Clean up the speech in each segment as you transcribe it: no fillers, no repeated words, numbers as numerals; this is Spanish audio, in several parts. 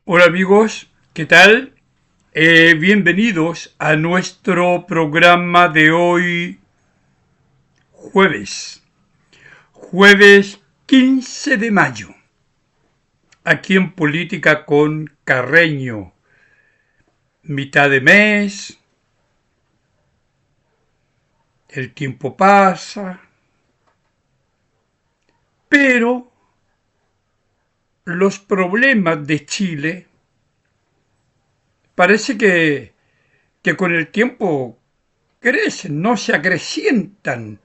Hola amigos, ¿qué tal? Bienvenidos a nuestro programa de hoy, jueves 15 de mayo, aquí en Política con Carreño, mitad de mes, el tiempo pasa, pero los problemas de Chile parece que con el tiempo crecen, no se acrecientan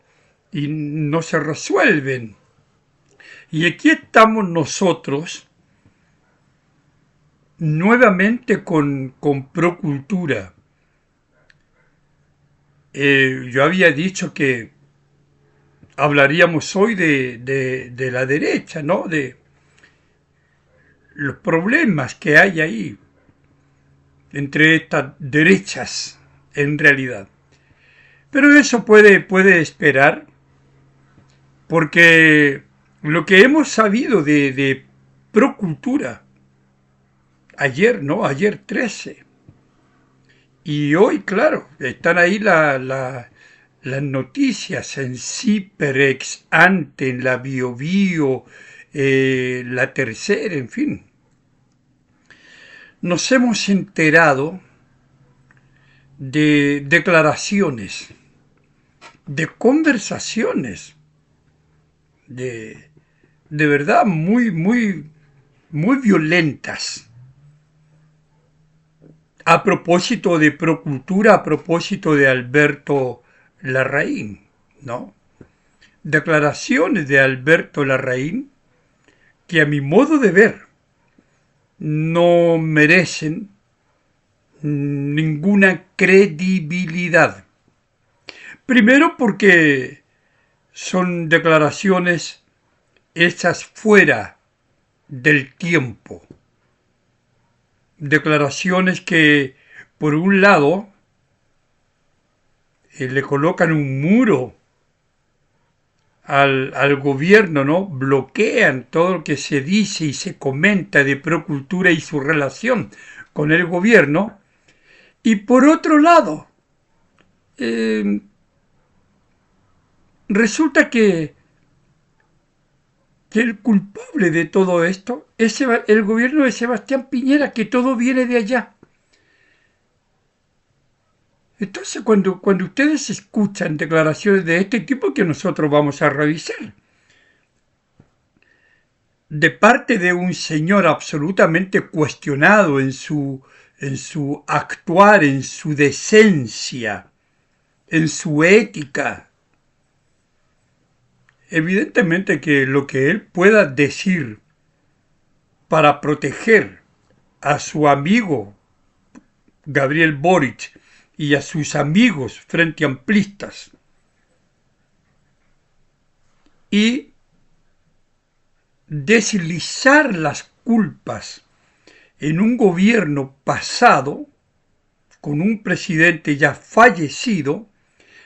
y no se resuelven. Y aquí estamos nosotros nuevamente con Procultura. Yo había dicho que hablaríamos hoy de la derecha, ¿no? De los problemas que hay ahí entre estas derechas en realidad. Pero eso puede esperar, porque lo que hemos sabido de Procultura, ayer, ¿no? Ayer 13. Y hoy, claro, están ahí las noticias en Ciperex, Ante, en la Biobío, la Tercera, en fin. Nos hemos enterado de declaraciones, de conversaciones, de, de verdad muy violentas. A propósito de Procultura, a propósito de Alberto Larraín, ¿no? Declaraciones de Alberto Larraín que a mi modo de ver no merecen ninguna credibilidad. Primero porque son declaraciones hechas fuera del tiempo. Declaraciones que, por un lado, le colocan un muro al gobierno, ¿no? Bloquean todo lo que se dice y se comenta de Procultura y su relación con el gobierno. Y por otro lado, eh, resulta que el culpable de todo esto es el gobierno de Sebastián Piñera, que todo viene de allá. Entonces, cuando ustedes escuchan declaraciones de este tipo que nosotros vamos a revisar, de parte de un señor absolutamente cuestionado en su actuar, en su decencia, en su ética, evidentemente que lo que él pueda decir para proteger a su amigo Gabriel Boric y a sus amigos frente amplistas y deslizar las culpas en un gobierno pasado, con un presidente ya fallecido,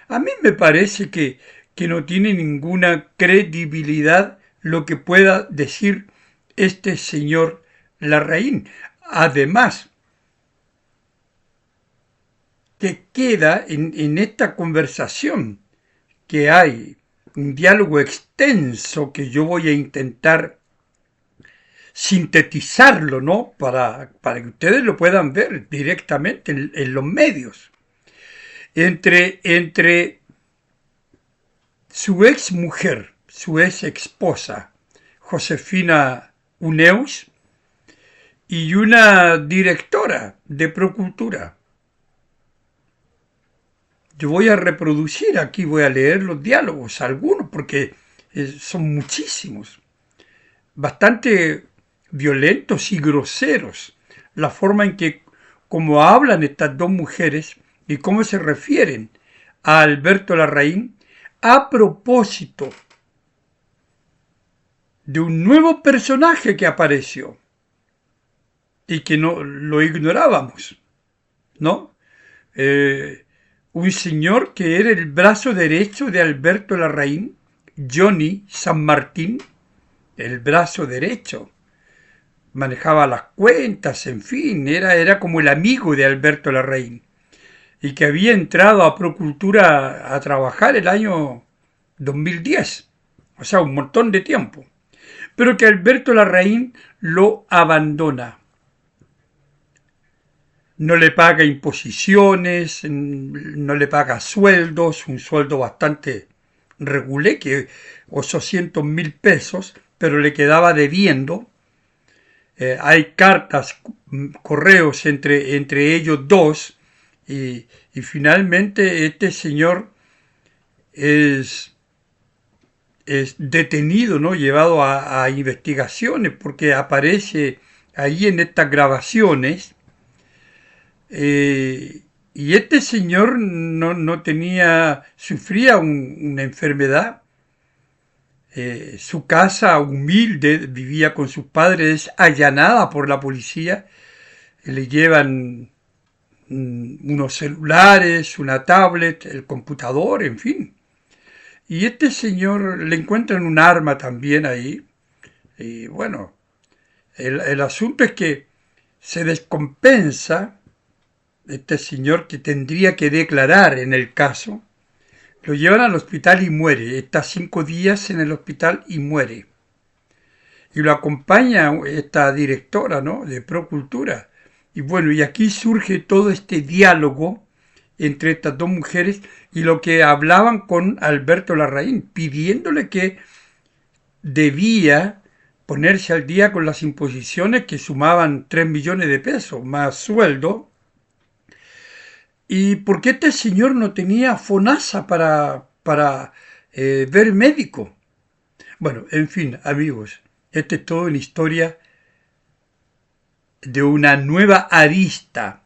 a mí me parece que no tiene ninguna credibilidad lo que pueda decir este señor Larraín. Además, que queda en esta conversación que hay un diálogo extenso que yo voy a intentar sintetizarlo, ¿no? Para que ustedes lo puedan ver directamente en los medios. Entre su ex mujer, su ex esposa, Josefina Uneus, y una directora de Procultura. Yo voy a reproducir aquí, voy a leer los diálogos, algunos, porque son muchísimos, bastante violentos y groseros, la forma en que, como hablan estas dos mujeres y cómo se refieren a Alberto Larraín a propósito de un nuevo personaje que apareció y que no lo ignorábamos, ¿no? Un señor que era el brazo derecho de Alberto Larraín, Johnny San Martín, el brazo derecho manejaba las cuentas, en fin, era como el amigo de Alberto Larraín, y que había entrado a Procultura a trabajar el año 2010, o sea, un montón de tiempo, pero que Alberto Larraín lo abandona. No le paga imposiciones, no le paga sueldos, un sueldo bastante regulé, que 800.000 pesos, pero le quedaba debiendo. Hay cartas, correos entre ellos dos, y finalmente este señor es, es detenido, ¿no? Llevado a investigaciones, porque aparece ahí en estas grabaciones. Y este señor no tenía, sufría una enfermedad. Su casa humilde, vivía con sus padres, es allanada por la policía. Le llevan unos celulares, una tablet, el computador, en fin. Y este señor le encuentran un arma también ahí. Y bueno, el asunto es que se descompensa este señor, que tendría que declarar en el caso. Lo llevan al hospital y muere. Está 5 días en el hospital y muere. Y lo acompaña esta directora, ¿no?, de Procultura. Y bueno, y aquí surge todo este diálogo entre estas dos mujeres y lo que hablaban con Alberto Larraín, pidiéndole que debía ponerse al día con las imposiciones, que sumaban 3 millones de pesos más sueldo. ¿Y por qué este señor no tenía FONASA para ver médico? Bueno, en fin, amigos, esta es toda una historia de una nueva arista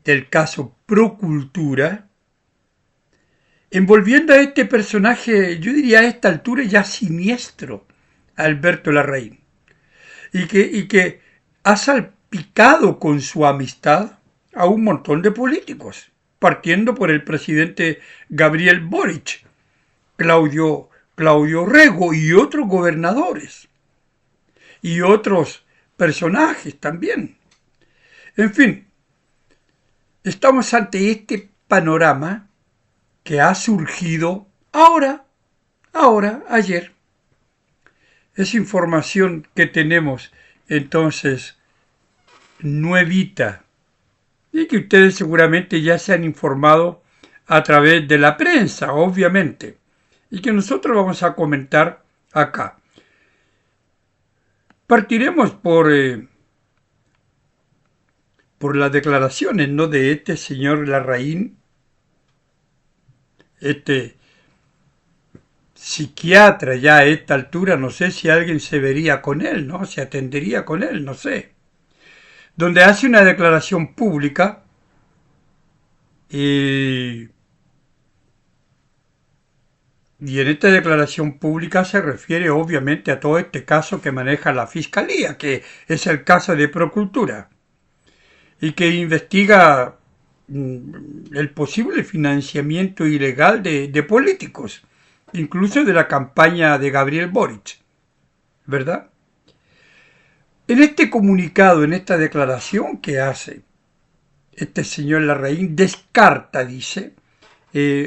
del caso Procultura, envolviendo a este personaje, yo diría a esta altura ya siniestro, Alberto Larraín, y que ha salpicado con su amistad a un montón de políticos, partiendo por el presidente Gabriel Boric, Claudio Rego y otros gobernadores, y otros personajes también. En fin, estamos ante este panorama que ha surgido ayer. Es información que tenemos entonces nuevita, y que ustedes seguramente ya se han informado a través de la prensa, obviamente, y que nosotros vamos a comentar acá. Partiremos por las declaraciones, ¿no?, de este señor Larraín, este psiquiatra ya a esta altura. No sé si alguien se vería con él, ¿no? Se atendería con él, no sé. Donde hace una declaración pública y, y en esta declaración pública se refiere obviamente a todo este caso que maneja la Fiscalía, que es el caso de Procultura, y que investiga el posible financiamiento ilegal de políticos, incluso de la campaña de Gabriel Boric, ¿verdad? En este comunicado, en esta declaración que hace este señor Larraín, descarta, dice,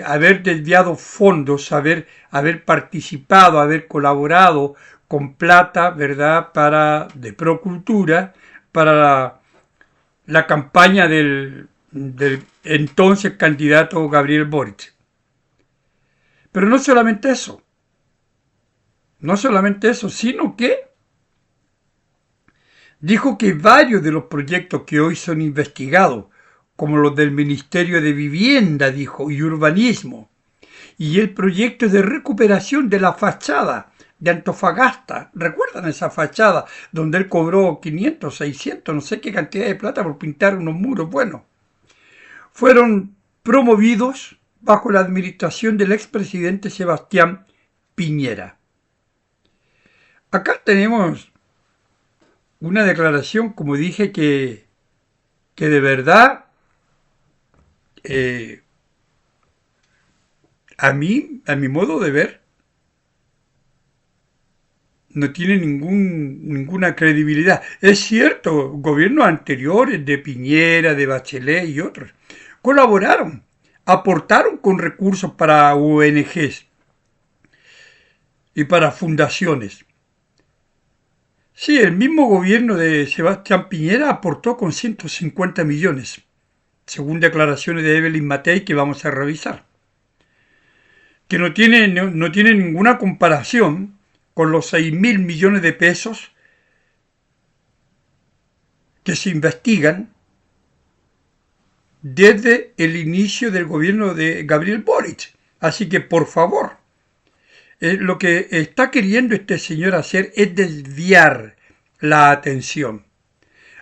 haber desviado fondos, haber participado, haber colaborado con plata, ¿verdad?, de Procultura, para la campaña del entonces candidato Gabriel Boric. Pero no solamente eso, sino que dijo que varios de los proyectos que hoy son investigados, como los del Ministerio de Vivienda, dijo, y Urbanismo, y el proyecto de recuperación de la fachada de Antofagasta, ¿recuerdan esa fachada donde él cobró 500, 600, no sé qué cantidad de plata por pintar unos muros? Bueno, fueron promovidos bajo la administración del expresidente Sebastián Piñera. Acá tenemos una declaración, como dije, que de verdad a mí, a mi modo de ver, no tiene ninguna credibilidad. Es cierto, gobiernos anteriores de Piñera, de Bachelet y otros colaboraron, aportaron con recursos para ONGs y para fundaciones. Sí, el mismo gobierno de Sebastián Piñera aportó con 150 millones, según declaraciones de Evelyn Matei que vamos a revisar, que no tiene ninguna comparación con los 6.000 millones de pesos que se investigan desde el inicio del gobierno de Gabriel Boric. Así que, por favor, lo que está queriendo este señor hacer es desviar la atención.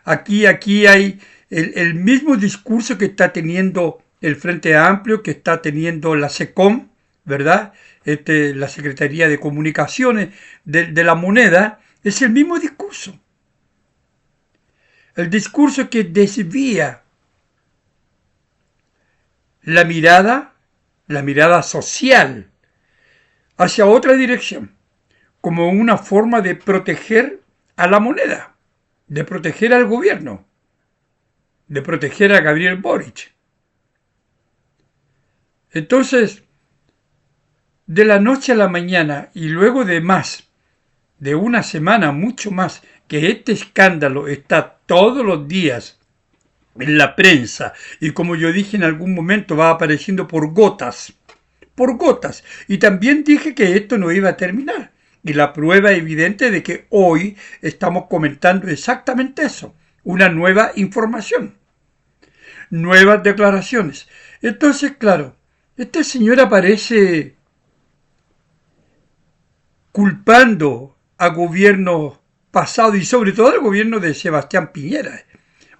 Aquí hay el mismo discurso que está teniendo el Frente Amplio, que está teniendo la SECOM, ¿verdad? La Secretaría de Comunicaciones de la Moneda, es el mismo discurso. El discurso que desvía la mirada social, hacia otra dirección, como una forma de proteger a la moneda, de proteger al gobierno, de proteger a Gabriel Boric. Entonces, de la noche a la mañana y luego de una semana, mucho más, que este escándalo está todos los días en la prensa y como yo dije en algún momento va apareciendo por gotas, y también dije que esto no iba a terminar y la prueba evidente de que hoy estamos comentando exactamente eso, una nueva información, nuevas declaraciones. Entonces, claro, este señor aparece culpando a gobiernos pasados y sobre todo al gobierno de Sebastián Piñera,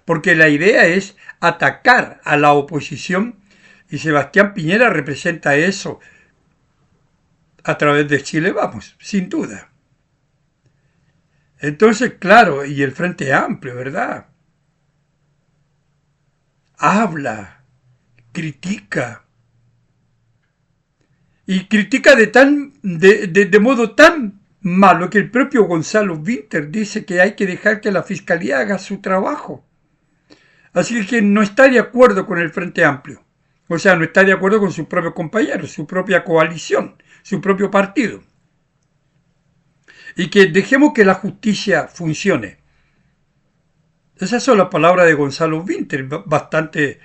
porque la idea es atacar a la oposición y Sebastián Piñera representa eso a través de Chile Vamos, sin duda. Entonces, claro, y el Frente Amplio, ¿verdad? Habla, critica. Y critica de modo tan malo que el propio Gonzalo Winter dice que hay que dejar que la Fiscalía haga su trabajo. Así que no está de acuerdo con el Frente Amplio. O sea, no está de acuerdo con sus propios compañeros, su propia coalición, su propio partido. Y que dejemos que la justicia funcione. Esas son las palabras de Gonzalo Winter, bastante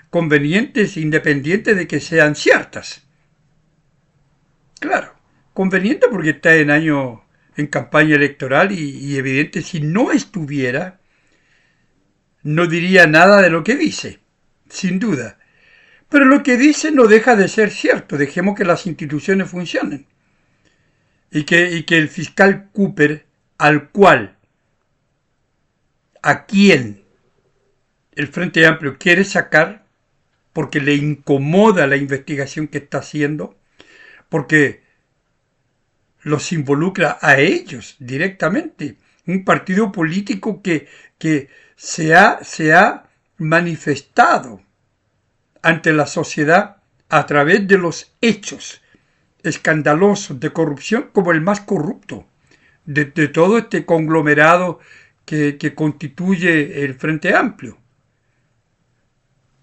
convenientes, independientes de que sean ciertas. Claro, conveniente porque está en campaña electoral y evidente, si no estuviera, no diría nada de lo que dice, sin duda. Pero lo que dice no deja de ser cierto. Dejemos que las instituciones funcionen. Y que el fiscal Cooper, a quien el Frente Amplio quiere sacar, porque le incomoda la investigación que está haciendo, porque los involucra a ellos directamente. Un partido político que se ha manifestado ante la sociedad a través de los hechos escandalosos de corrupción como el más corrupto de todo este conglomerado que constituye el Frente Amplio,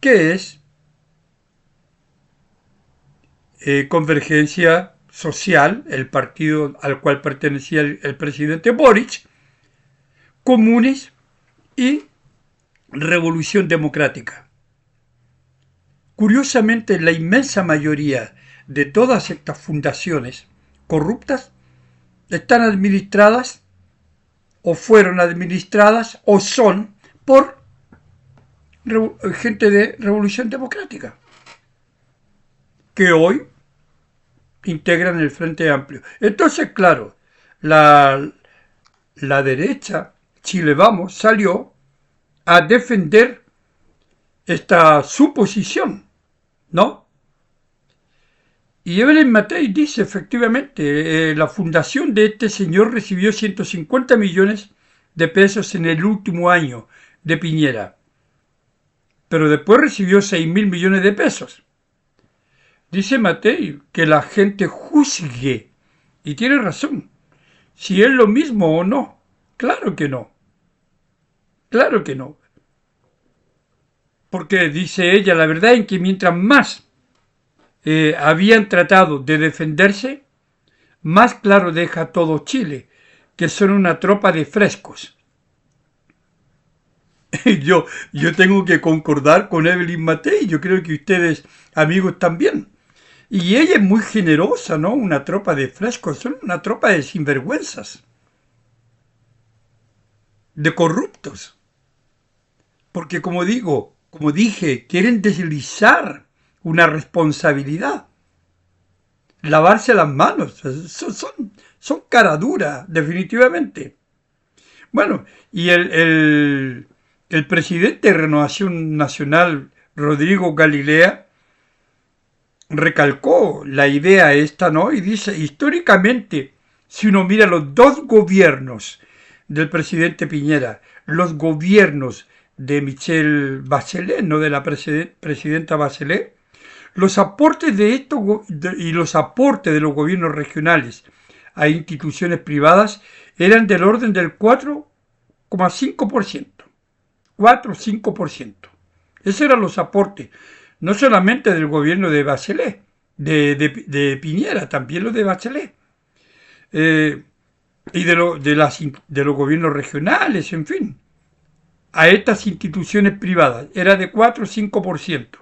que es Convergencia Social, el partido al cual pertenecía el presidente Boric, Comunes y Revolución Democrática. Curiosamente, la inmensa mayoría de todas estas fundaciones corruptas están administradas o fueron administradas o son por gente de Revolución Democrática, que hoy integran el Frente Amplio. Entonces, claro, la derecha, Chile Vamos, salió a defender esta suposición, ¿no? Y Evelyn Matei dice, efectivamente, la fundación de este señor recibió 150 millones de pesos en el último año de Piñera, pero después recibió 6.000 millones de pesos. Dice Matei que la gente juzgue, y tiene razón. si es lo mismo o no. Claro que no. Claro que no. Porque dice ella, la verdad es que mientras más habían tratado de defenderse, más claro deja todo Chile, que son una tropa de frescos. yo, yo tengo que concordar con Evelyn Matei, yo creo que ustedes, amigos, también. Y ella es muy generosa, ¿no? Una tropa de frescos, son una tropa de sinvergüenzas, de corruptos. Porque como digo, como dije, quieren deslizar una responsabilidad, lavarse las manos, son cara dura, definitivamente. Bueno, y el presidente de Renovación Nacional, Rodrigo Galilea, recalcó la idea esta, ¿no? Y dice, históricamente, si uno mira los dos gobiernos del presidente Piñera, los gobiernos de Michelle Bachelet, no de la presidenta Bachelet, los aportes de estos y los aportes de los gobiernos regionales a instituciones privadas eran del orden del 4,5%. 4-5%. Esos eran los aportes, no solamente del gobierno de Bachelet, de Piñera, también los de Bachelet, y de los gobiernos regionales, en fin, a estas instituciones privadas. Era de 4-5%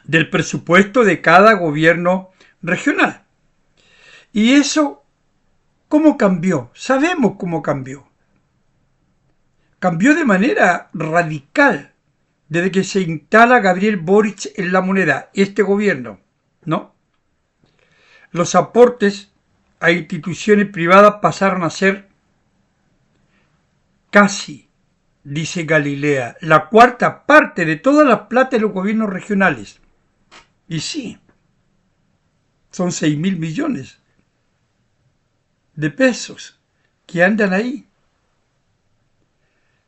del presupuesto de cada gobierno regional. Y eso, ¿cómo cambió? Sabemos cómo cambió. Cambió de manera radical desde que se instala Gabriel Boric en la moneda, este gobierno, ¿no? Los aportes a instituciones privadas pasaron a ser casi, dice Galilea, la cuarta parte de toda la plata de los gobiernos regionales. Y sí, son 6.000 millones de pesos que andan ahí.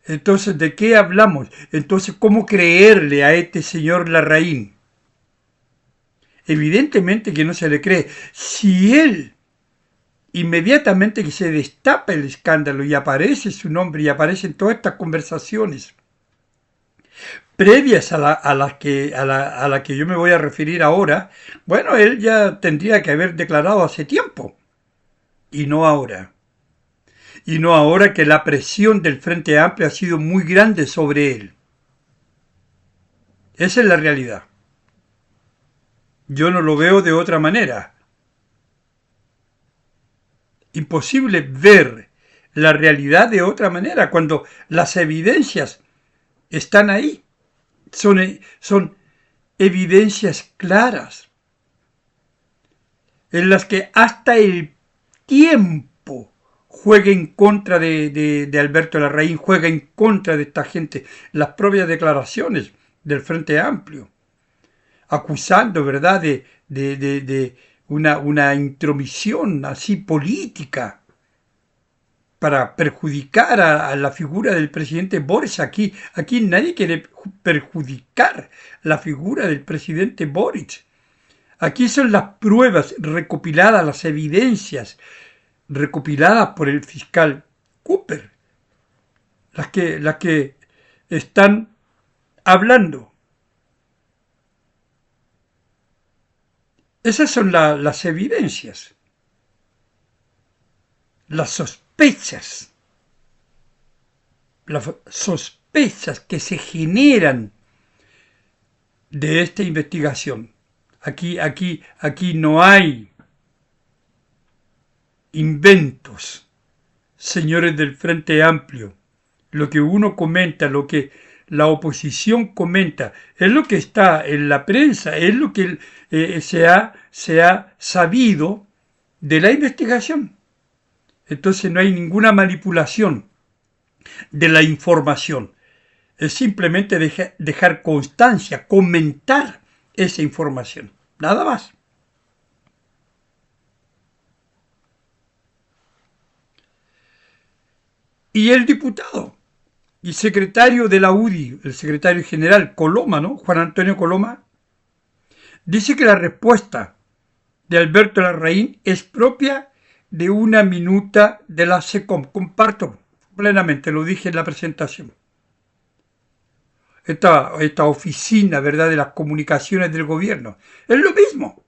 Entonces, ¿de qué hablamos? Entonces, ¿cómo creerle a este señor Larraín? Evidentemente que no se le cree. Si él, inmediatamente que se destapa el escándalo y aparece su nombre y aparecen todas estas conversaciones previas a la que yo me voy a referir ahora, bueno, él ya tendría que haber declarado hace tiempo. Y no ahora. Y no ahora que la presión del Frente Amplio ha sido muy grande sobre él. Esa es la realidad. Yo no lo veo de otra manera. Imposible ver la realidad de otra manera cuando las evidencias están ahí. Son evidencias claras en las que hasta el tiempo juega en contra de Alberto Larraín, juega en contra de esta gente. Las propias declaraciones del Frente Amplio, acusando, ¿verdad?, de una intromisión así política para perjudicar a la figura del presidente Boric. Aquí nadie quiere perjudicar la figura del presidente Boric. Aquí son las pruebas recopiladas, las evidencias recopiladas por el fiscal Cooper, las que están hablando. Esas son las evidencias, las sospechas que se generan de esta investigación. Aquí no hay inventos, señores del Frente Amplio. Lo que uno comenta, lo que la oposición comenta, es lo que está en la prensa, es lo que se ha sabido de la investigación. Entonces no hay ninguna manipulación de la información. Es simplemente dejar constancia, comentar esa información. Nada más. Y el diputado y secretario de la UDI, el secretario general Coloma, ¿no? Juan Antonio Coloma, dice que la respuesta de Alberto Larraín es propia de una minuta de la SECOM. Comparto plenamente, lo dije en la presentación. Esta oficina, ¿verdad?, de las comunicaciones del gobierno. Es lo mismo.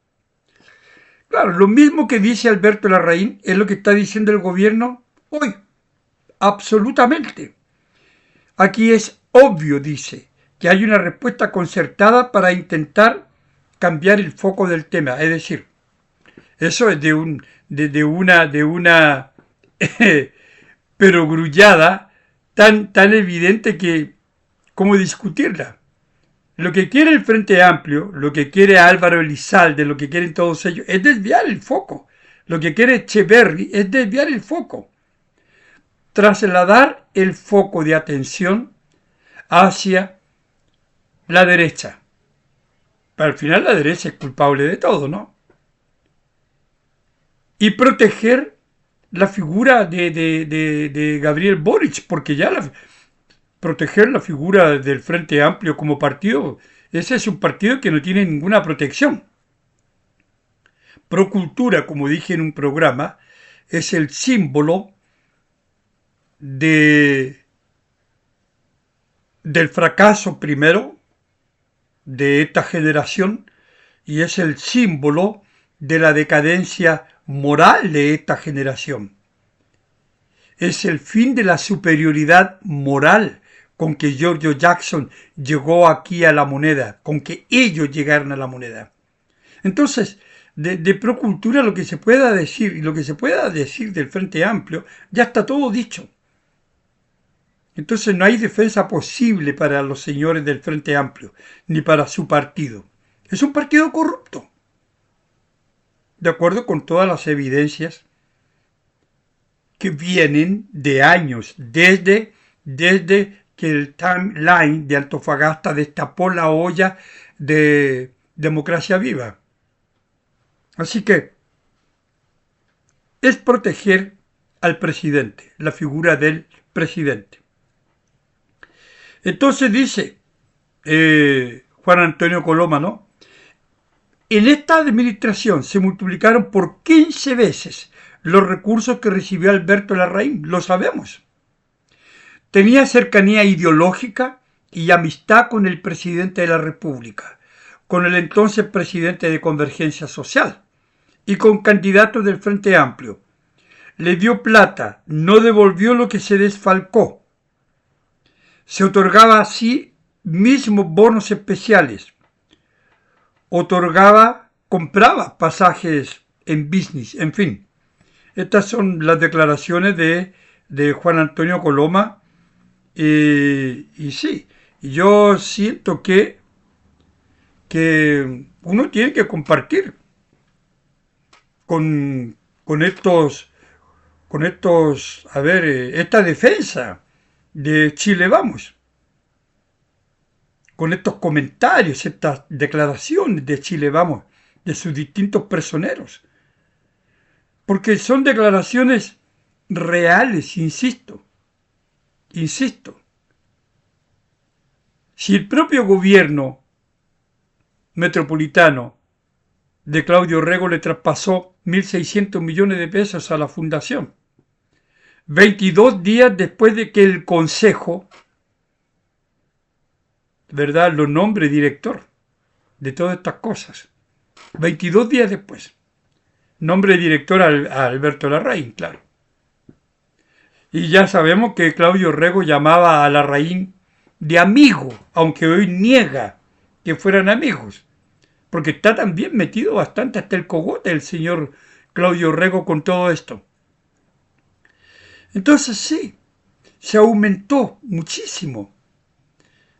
Claro, lo mismo que dice Alberto Larraín es lo que está diciendo el gobierno hoy. Absolutamente. Aquí es obvio, dice, que hay una respuesta concertada para intentar cambiar el foco del tema. Es decir, eso es de una perogrullada tan evidente que cómo discutirla. Lo que quiere el Frente Amplio, lo que quiere Álvaro Elizalde, lo que quieren todos ellos, es desviar el foco. Lo que quiere Echeverry es desviar el foco. Trasladar el foco de atención hacia la derecha. Pero al final la derecha es culpable de todo, ¿no? Y proteger la figura de Gabriel Boric, porque ya proteger la figura del Frente Amplio como partido, ese es un partido que no tiene ninguna protección. Procultura, como dije en un programa, es el símbolo del fracaso primero de esta generación y es el símbolo de la decadencia moral de esta generación. Es el fin de la superioridad moral con que Giorgio Jackson llegó aquí a la moneda, con que ellos llegaron a la moneda. Entonces, de Procultura lo que se pueda decir y lo que se pueda decir del Frente Amplio, ya está todo dicho. Entonces no hay defensa posible para los señores del Frente Amplio, ni para su partido. Es un partido corrupto, de acuerdo con todas las evidencias que vienen de años, desde que el timeline de Antofagasta destapó la olla de Democracia Viva. Así que es proteger al presidente, la figura del presidente. Entonces dice Juan Antonio Coloma, ¿no? En esta administración se multiplicaron por 15 veces los recursos que recibió Alberto Larraín, lo sabemos. Tenía cercanía ideológica y amistad con el presidente de la República, con el entonces presidente de Convergencia Social y con candidatos del Frente Amplio. Le dio plata, no devolvió lo que se desfalcó. Se otorgaba así mismo bonos especiales. Compraba pasajes en business, en fin. Estas son las declaraciones de Juan Antonio Coloma. Y sí, yo siento que uno tiene que compartir con esta defensa de Chile Vamos, con estos comentarios, estas declaraciones de Chile Vamos, de sus distintos personeros, porque son declaraciones reales, insisto. Si el propio gobierno metropolitano de Claudio Rego le traspasó 1.600 millones de pesos a la fundación, 22 días después de que el Consejo, ¿verdad?, lo nombre director de todas estas cosas. 22 días después. Nombre director a Alberto Larraín, claro. Y ya sabemos que Claudio Rego llamaba a Larraín de amigo, aunque hoy niega que fueran amigos. Porque está también metido bastante hasta el cogote el señor Claudio Rego con todo esto. Entonces sí, se aumentó muchísimo.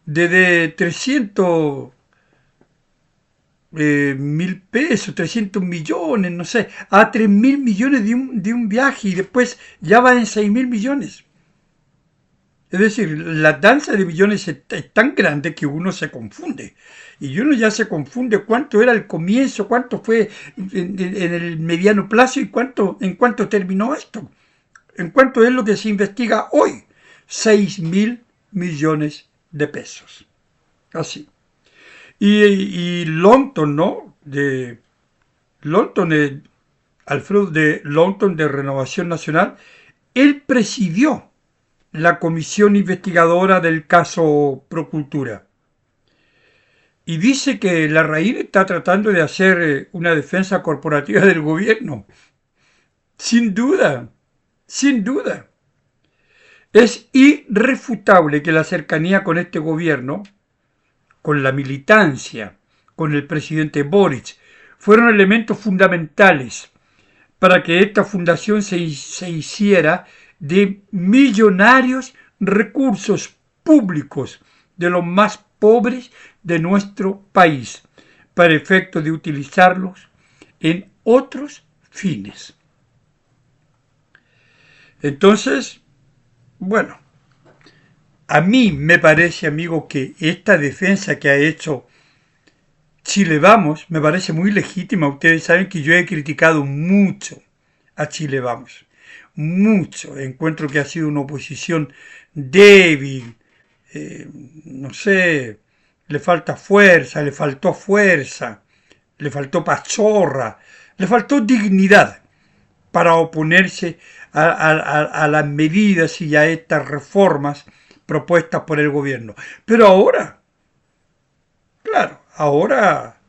Desde 300.000 pesos, 300 millones, no sé, a 3.000 millones de un viaje y después ya va en 6.000 millones. Es decir, la danza de millones es tan grande que uno se confunde. Y uno ya se confunde cuánto era el comienzo, cuánto fue en el mediano plazo y en cuánto terminó esto. En cuánto es lo que se investiga hoy. 6.000 millones de pesos. Así. Y Longton, ¿no? Longton Alfredo de Longton de Renovación Nacional, él presidió la comisión investigadora del caso Procultura. Y dice que Larraín está tratando de hacer una defensa corporativa del gobierno. Sin duda, sin duda. Es irrefutable que la cercanía con este gobierno, con la militancia, con el presidente Boric, fueron elementos fundamentales para que esta fundación se hiciera de millonarios recursos públicos de los más pobres de nuestro país, para efecto de utilizarlos en otros fines. Entonces, bueno, a mí me parece, amigo, que esta defensa que ha hecho Chile Vamos me parece muy legítima. Ustedes saben que yo he criticado mucho a Chile Vamos. Mucho. Encuentro que ha sido una oposición débil. No sé, le falta fuerza, le faltó fuerza, le faltó pachorra, le faltó dignidad para oponerse a las medidas y a estas reformas propuestas por el gobierno. Pero ahora, claro, ahora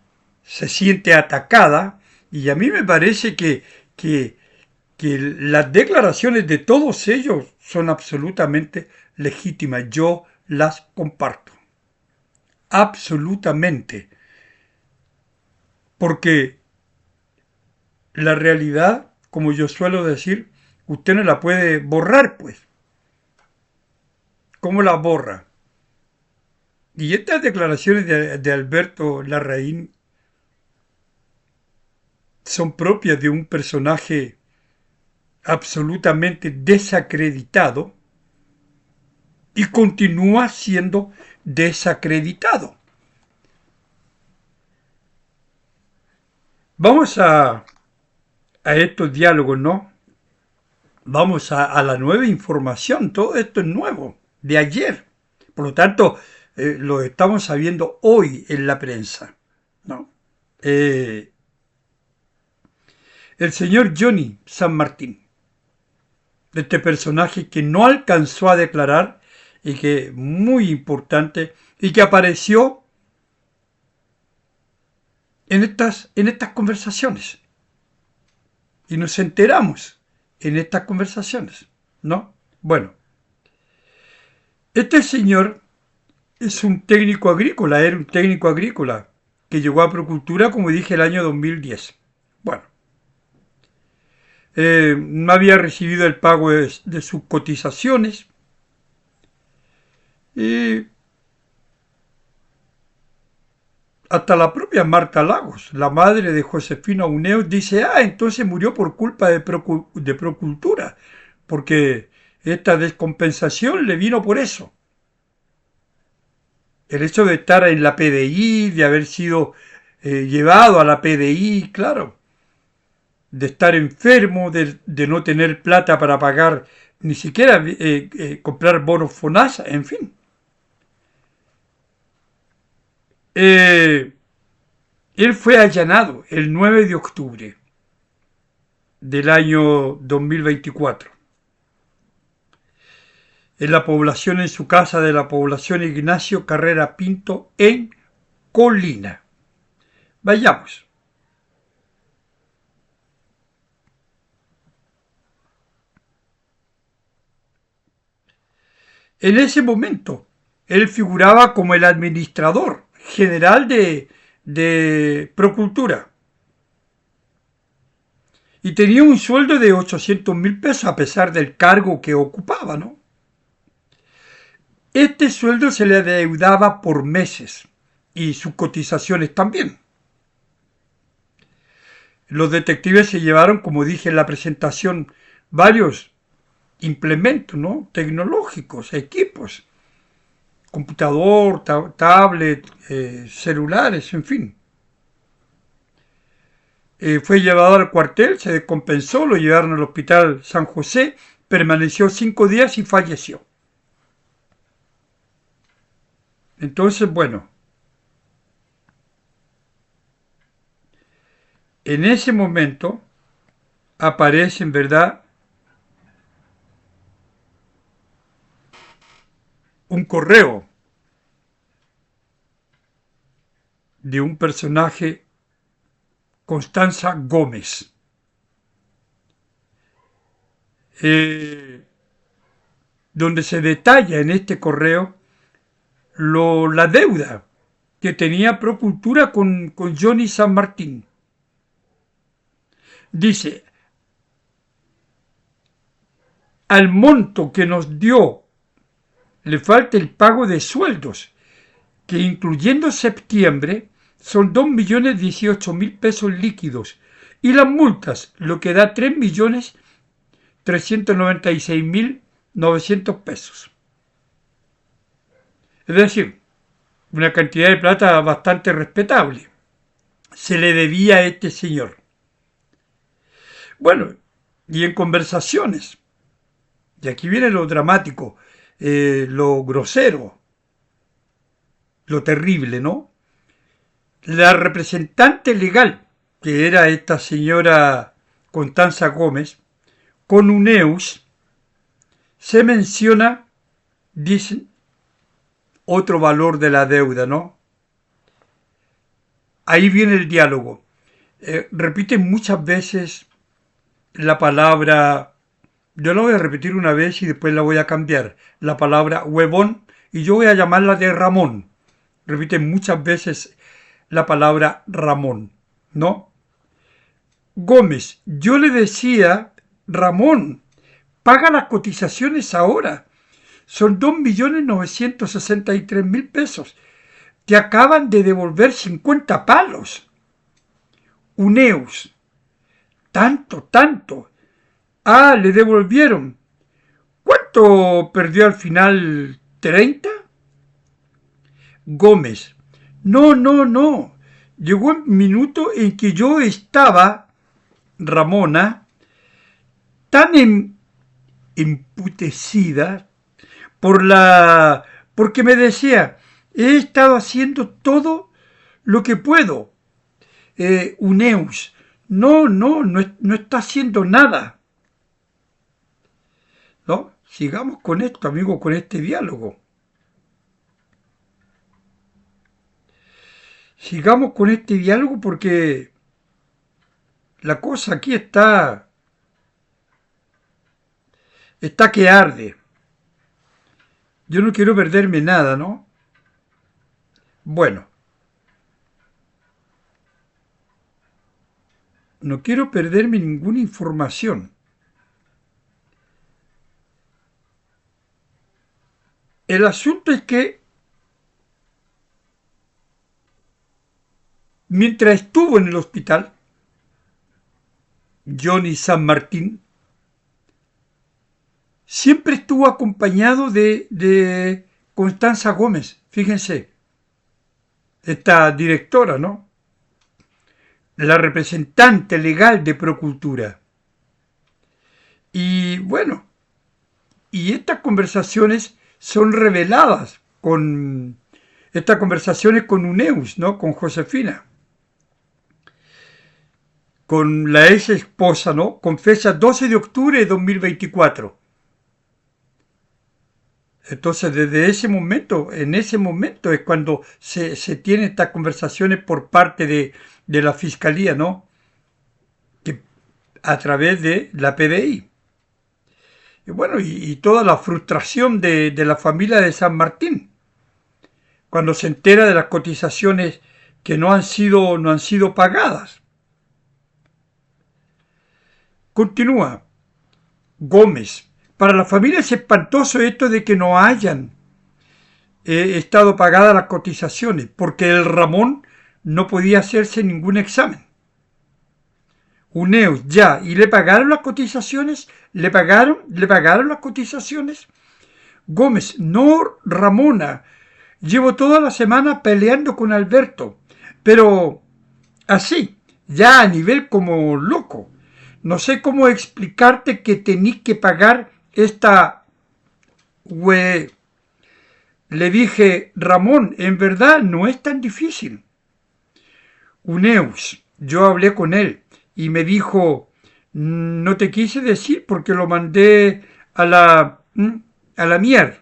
se siente atacada y a mí me parece que las declaraciones de todos ellos son absolutamente legítimas. Yo las comparto. Absolutamente. Porque la realidad, como yo suelo decir, usted no la puede borrar, pues. ¿Cómo la borra? Y estas declaraciones de Alberto Larraín son propias de un personaje absolutamente desacreditado y continúa siendo desacreditado. Vamos a estos diálogos, ¿no? Vamos a la nueva información. Todo esto es nuevo, de ayer. Por lo tanto, lo estamos sabiendo hoy en la prensa, ¿no? El señor Johnny San Martín, este personaje que no alcanzó a declarar y que es muy importante y que apareció en estas conversaciones. Y nos enteramos en estas conversaciones, ¿no? Bueno, este señor es un técnico agrícola, era un técnico agrícola que llegó a Procultura, como dije, el año 2010. Bueno, no había recibido el pago de sus cotizaciones y hasta la propia Marta Lagos, la madre de Josefina Uneos, dice, entonces murió por culpa de Procultura, porque esta descompensación le vino por eso. El hecho de estar en la PDI, de haber sido llevado a la PDI, claro, de estar enfermo, de no tener plata para pagar, ni siquiera comprar bonos FONASA, en fin. Él fue allanado el 9 de octubre del año 2024 en la población, en su casa de la población Ignacio Carrera Pinto, en Colina. Vayamos. En ese momento, él figuraba como el administrador general de Procultura. Y tenía un sueldo de 800.000 pesos a pesar del cargo que ocupaba, ¿no? Este sueldo se le adeudaba por meses y sus cotizaciones también. Los detectives se llevaron, como dije en la presentación, varios implementos, ¿no? Tecnológicos, equipos, computador, tablet, celulares, en fin. Fue llevado al cuartel, se descompensó, lo llevaron al hospital San José, permaneció 5 días y falleció. Entonces, bueno, en ese momento aparece en verdad un correo de un personaje, Constanza Gómez, donde se detalla en este correo la deuda que tenía Procultura con Johnny San Martín. Dice, al monto que nos dio le falta el pago de sueldos, que incluyendo septiembre son 2.018.000 pesos líquidos, y las multas, lo que da 3.396.900 pesos. Es decir, una cantidad de plata bastante respetable se le debía a este señor. Bueno, y en conversaciones, y aquí viene lo dramático, lo grosero, lo terrible, ¿no? La representante legal, que era esta señora Constanza Gómez, con Uneus, se menciona, dicen, otro valor de la deuda, ¿no? Ahí viene el diálogo. Repiten muchas veces la palabra, yo la voy a repetir una vez y después la voy a cambiar, la palabra huevón, y yo voy a llamarla de Ramón. Repiten muchas veces la palabra Ramón, ¿no? Gómez, yo le decía, Ramón, paga las cotizaciones ahora. Son 2.963.000 pesos. Te acaban de devolver 50 palos. Uneus, tanto. Ah, le devolvieron. ¿Cuánto perdió al final? ¿30? Gómez, no. Llegó un minuto en que yo estaba, Ramona, tan emputecida porque me decía, he estado haciendo todo lo que puedo. Uneus, no está haciendo nada. ¿No? Sigamos con esto, amigo, con este diálogo. Sigamos con este diálogo porque la cosa aquí está que arde. Yo no quiero perderme nada, ¿no? Bueno, no quiero perderme ninguna información. El asunto es que mientras estuvo en el hospital, Johnny San Martín siempre estuvo acompañado de Constanza Gómez, fíjense, esta directora, ¿no? La representante legal de Procultura. Y bueno, y estas conversaciones son reveladas con estas conversaciones con Uneus, ¿no? Con Josefina. Con la ex esposa, ¿no? Con fecha 12 de octubre de 2024. Entonces, desde ese momento, en ese momento es cuando se tienen estas conversaciones por parte de la Fiscalía, ¿no? Que, a través de la PDI. Y bueno, y toda la frustración de la familia de San Martín, cuando se entera de las cotizaciones que no han sido pagadas. Continúa. Gómez. Para la familia es espantoso esto de que no hayan estado pagadas las cotizaciones, porque el Ramón no podía hacerse ningún examen. Uneus, ya, ¿y le pagaron las cotizaciones? ¿Le pagaron las cotizaciones? Gómez, no, Ramona, llevo toda la semana peleando con Alberto, pero así, ya a nivel como loco. No sé cómo explicarte que tení que pagar esta Le dije, Ramón, en verdad no es tan difícil. Uneus, yo hablé con él y me dijo, No te quise decir porque lo mandé a la mierda.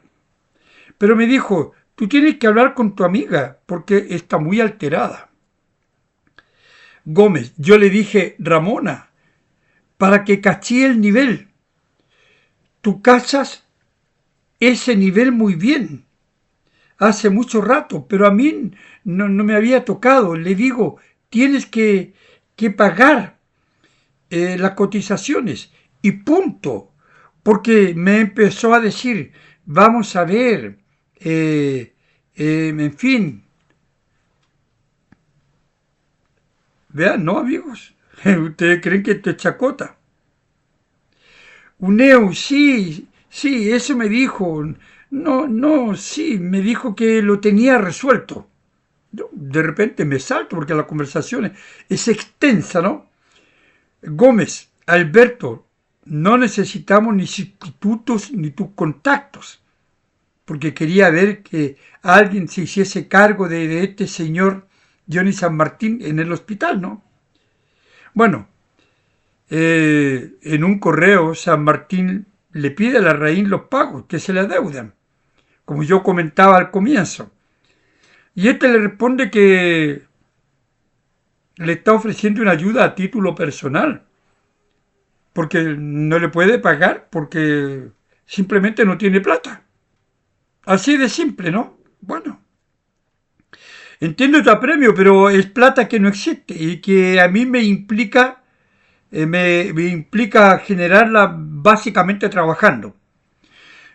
Pero me dijo, tú tienes que hablar con tu amiga porque está muy alterada. Gómez, yo le dije, Ramona, para que caché el nivel. Tú cachas ese nivel muy bien. Hace mucho rato, pero a mí no me había tocado. Le digo, tienes que pagar las cotizaciones y punto. Porque me empezó a decir, vamos a ver, en fin. Vean, ¿no, amigos? Ustedes creen que esto es chacota. Uneo, sí, sí, eso me dijo. No, no, sí, me dijo que lo tenía resuelto. Yo, de repente me salto porque la conversación es extensa, ¿no? Gómez, Alberto, no necesitamos ni sustitutos ni tus contactos, porque quería ver que alguien se hiciese cargo de este señor Johnny San Martín en el hospital, ¿no? Bueno, en un correo San Martín le pide a la Larraín los pagos que se le adeudan, como yo comentaba al comienzo. Y este le responde que le está ofreciendo una ayuda a título personal, porque no le puede pagar porque simplemente no tiene plata. Así de simple, ¿no? Bueno, entiendo tu apremio, pero es plata que no existe y que a mí me implica, me implica generarla básicamente trabajando.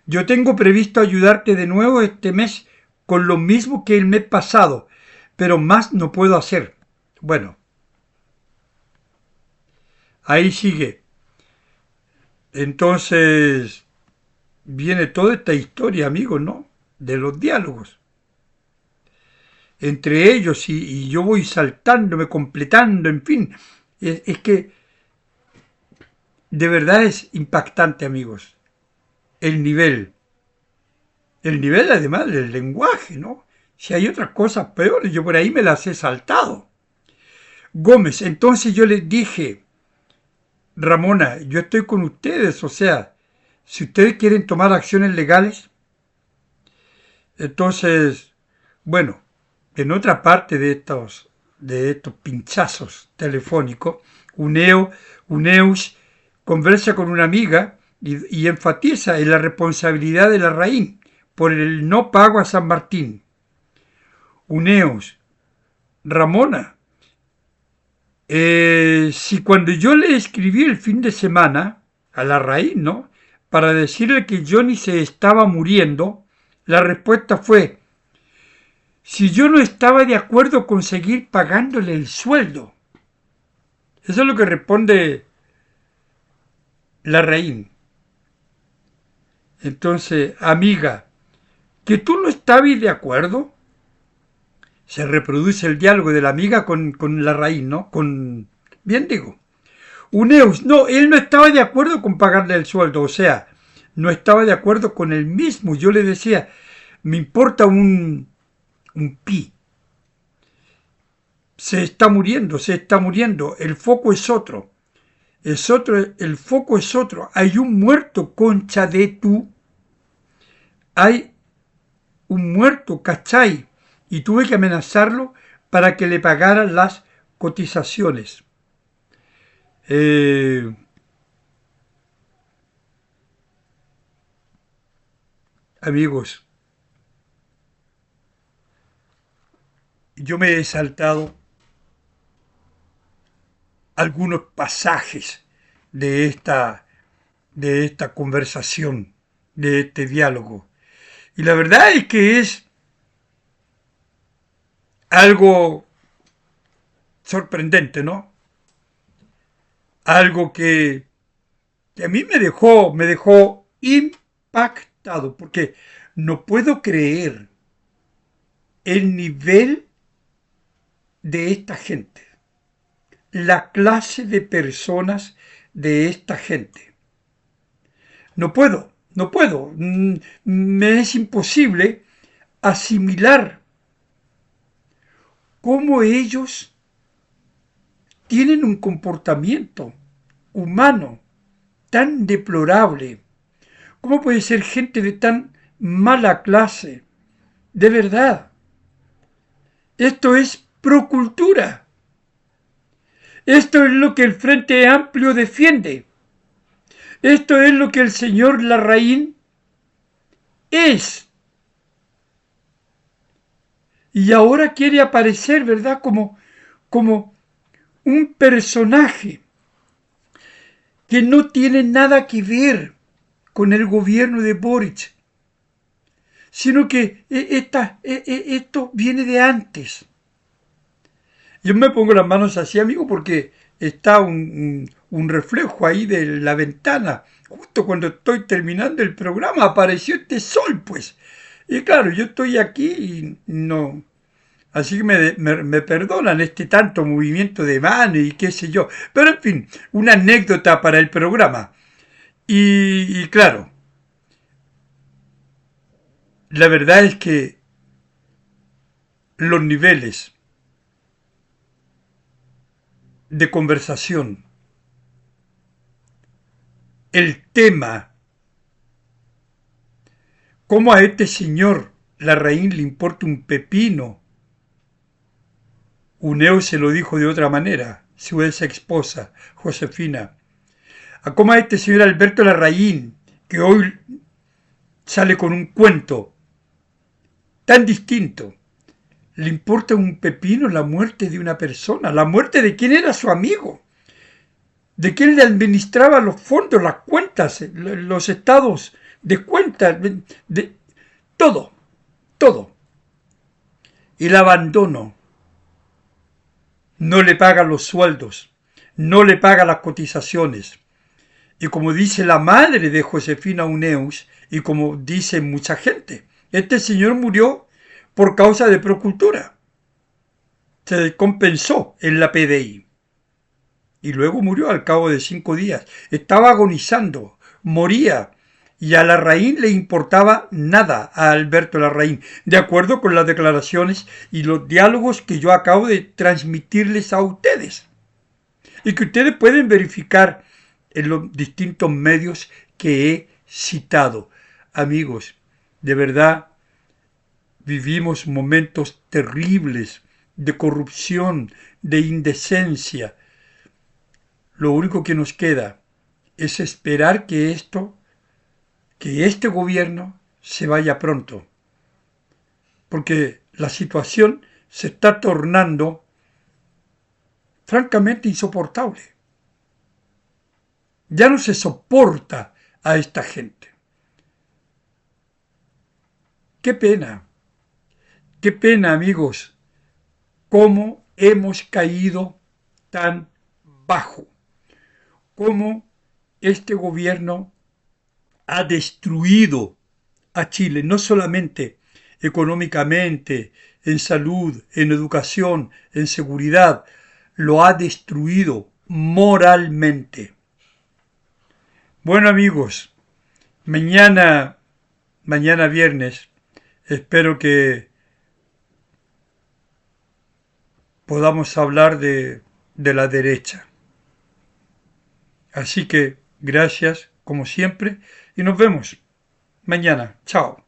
Yo tengo previsto ayudarte de nuevo este mes con lo mismo que el mes pasado, pero más no puedo hacer. Bueno, ahí sigue. Entonces viene toda esta historia, amigos, ¿no? De los diálogos entre ellos y yo voy saltándome, completando, en fin. Es que de verdad es impactante, amigos, el nivel. El nivel además del lenguaje, ¿no? Si hay otras cosas peores, yo por ahí me las he saltado. Gómez, entonces yo les dije, Ramona, yo estoy con ustedes, o sea, si ustedes quieren tomar acciones legales, entonces, bueno, en otra parte de estos pinchazos telefónicos, Uneus conversa con una amiga y enfatiza en la responsabilidad de la Larraín por el no pago a San Martín. Uneus, Ramona, si cuando yo le escribí el fin de semana a la Larraín, ¿no? Para decirle que Johnny se estaba muriendo, la respuesta fue, si yo no estaba de acuerdo con seguir pagándole el sueldo. Eso es lo que responde la Larraín. Entonces, amiga, que tú no estabas de acuerdo, se reproduce el diálogo de la amiga con la raíz, ¿no? Bien digo. Uneus, no, él no estaba de acuerdo con pagarle el sueldo, o sea, no estaba de acuerdo con él mismo. Yo le decía, me importa un pi. Se está muriendo, el foco es otro. El foco es otro. Hay un muerto, concha de tú. Hay un muerto, ¿cachai? Y tuve que amenazarlo para que le pagaran las cotizaciones. Amigos, yo me he saltado algunos pasajes de esta conversación, de este diálogo. Y la verdad es que es algo sorprendente, ¿no? Algo que a mí me dejó impactado, porque no puedo creer el nivel de esta gente, la clase de personas de esta gente. No puedo. Me es imposible asimilar cómo ellos tienen un comportamiento, humano, tan deplorable? ¿Cómo puede ser gente de tan mala clase? De verdad. Esto es procultura. Esto es lo que el Frente Amplio defiende. Esto es lo que el señor Larraín es. Y ahora quiere aparecer, ¿verdad?, como un personaje que no tiene nada que ver con el gobierno de Boric, sino que esto viene de antes. Yo me pongo las manos así, amigo, porque está un reflejo ahí de la ventana. Justo cuando estoy terminando el programa apareció este sol, pues. Y claro, yo estoy aquí y no... Así que me perdonan este tanto movimiento de mano y qué sé yo. Pero en fin, una anécdota para el programa. Y claro, la verdad es que los niveles de conversación, el tema, cómo a este señor Larraín le importa un pepino. Uneo se lo dijo de otra manera, su ex esposa, Josefina. A cómo a este señor Alberto Larraín, que hoy sale con un cuento tan distinto, le importa un pepino la muerte de una persona, la muerte de quien era su amigo, de quien le administraba los fondos, las cuentas, los estados de cuentas, de todo, todo. El abandono. No le paga los sueldos, no le paga las cotizaciones. Y como dice la madre de Josefina Uneus, y como dice mucha gente, este señor murió por causa de procultura. Se compensó en la PDI. Y luego murió al cabo de 5 días. Estaba agonizando, moría. Y a Larraín le importaba nada, a Alberto Larraín, de acuerdo con las declaraciones y los diálogos que yo acabo de transmitirles a ustedes. Y que ustedes pueden verificar en los distintos medios que he citado. Amigos, de verdad, vivimos momentos terribles de corrupción, de indecencia. Lo único que nos queda es esperar que este gobierno se vaya pronto, porque la situación se está tornando francamente insoportable. Ya no se soporta a esta gente. Qué pena, amigos, cómo hemos caído tan bajo, cómo este gobierno ha destruido a Chile, no solamente económicamente, en salud, en educación, en seguridad, lo ha destruido moralmente. Bueno, amigos, mañana viernes, espero que podamos hablar de la derecha. Así que gracias, como siempre, y nos vemos mañana. Chao.